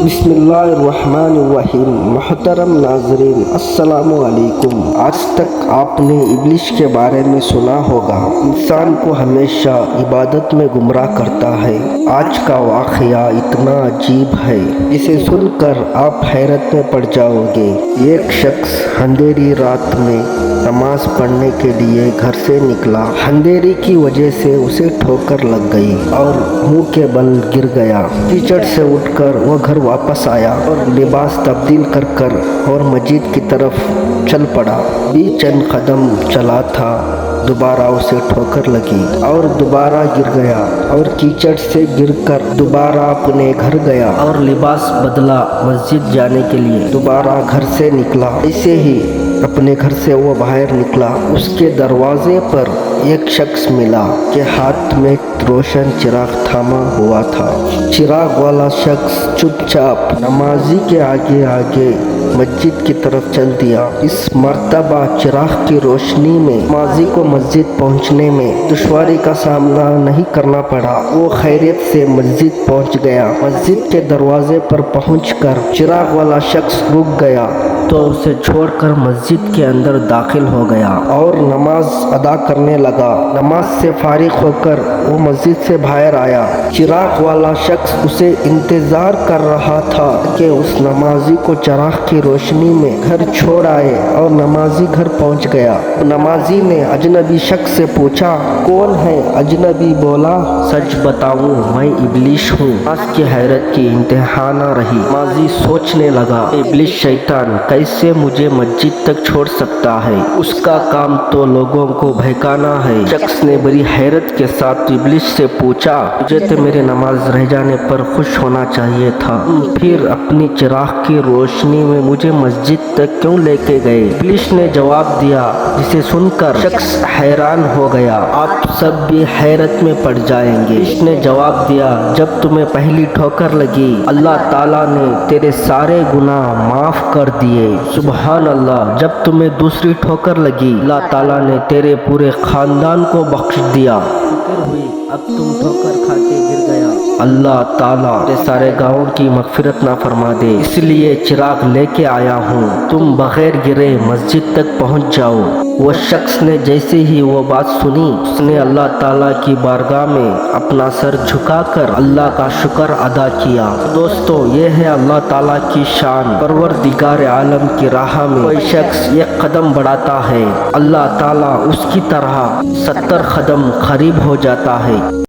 بسم اللہ الرحمن الرحیم۔ محترم ناظرین السلام علیکم۔ آج تک آپ نے ابلیس کے بارے میں سنا ہوگا۔ انسان کو ہمیشہ عبادت میں گمراہ کرتا ہے۔ آج کا واقعہ اتنا عجیب ہے جسے سن کر آپ حیرت میں پڑ جاؤ گے۔ ایک شخص اندھیری رات میں نماز پڑھنے کے لیے گھر سے نکلا۔ اندھیری کی وجہ سے اسے ٹھوکر لگ گئی اور منہ کے بل گر گیا۔ کیچڑ سے اٹھ کر وہ گھر واپس آیا اور لباس تبدیل کر اور مسجد کی طرف چل پڑا۔ چند قدم چلا تھا، دوبارہ اسے ٹھوکر لگی اور دوبارہ گر گیا اور کیچڑ سے گر کر دوبارہ اپنے گھر گیا اور لباس بدلا، مسجد جانے کے لیے دوبارہ گھر سے نکلا۔ ایسے ہی اپنے گھر سے وہ باہر نکلا۔ اس کے دروازے پر ایک شخص ملا کہ ہاتھ میں روشن چراغ تھاما ہوا تھا۔ چراغ والا شخص چپ چاپ نمازی کے آگے آگے مسجد کی طرف چل دیا۔ اس مرتبہ چراغ کی روشنی میں نمازی کو مسجد پہنچنے میں دشواری کا سامنا نہیں کرنا پڑا۔ وہ خیریت سے مسجد پہنچ گیا۔ مسجد کے دروازے پر پہنچ کر چراغ والا شخص رک گیا تو اسے چھوڑ کر مسجد کے اندر داخل ہو گیا اور نماز ادا کرنے لگا۔ نماز سے فارغ ہو کر وہ مسجد سے باہر آیا۔ چراغ والا شخص اسے انتظار کر رہا تھا کہ اس نمازی کو چراغ کی روشنی میں گھر چھوڑ آئے اور نمازی گھر پہنچ گیا۔ نمازی نے اجنبی شخص سے پوچھا، کون ہے؟ اجنبی بولا، سچ بتاؤں میں ابلیس ہوں۔ نماز کی حیرت کی انتہا نہ رہی۔ نمازی سوچنے لگا، ابلیس شیطان کیسے مجھے مسجد تک چھوڑ سکتا ہے؟ اس کا کام تو لوگوں کو بہکانا ہے۔ شخص نے بڑی حیرت کے ساتھ ابلیس سے پوچھا، مجھے تو میرے نماز رہ جانے پر خوش ہونا چاہیے تھا، پھر اپنی چراغ کی روشنی میں مجھے مسجد تک کیوں لے کے گئے؟ ابلیس نے جواب دیا، جسے سن کر شخص حیران ہو گیا۔ آپ سب بھی حیرت میں پڑ جائیں گے۔ ابلیس نے جواب دیا، جب تمہیں پہلی ٹھوکر لگی اللہ تعالیٰ نے تیرے سارے گناہ معاف کر دیے۔ سبحان اللہ۔ جب تمہیں دوسری ٹھوکر لگی اللہ تعالیٰ نے تیرے پورے خاندان کو بخش دیا۔ فکر ہوئی اب تم ٹھوکر کھا کے گر گیا، اللہ تعالیٰ تیرے سارے گناہوں کی مغفرت نہ فرما دے، اس لیے چراغ لے کے آیا ہوں، تم بغیر گرے مسجد تک پہنچ جاؤ۔ وہ شخص نے جیسے ہی وہ بات سنی، اس نے اللہ تعالیٰ کی بارگاہ میں اپنا سر جھکا کر اللہ کا شکر ادا کیا۔ دوستو، یہ ہے اللہ تعالیٰ کی شان۔ پروردگار عالم کی راہ میں کوئی شخص ایک قدم بڑھاتا ہے، اللہ تعالیٰ اس کی طرح 70 قدم قریب ہو جاتا ہے۔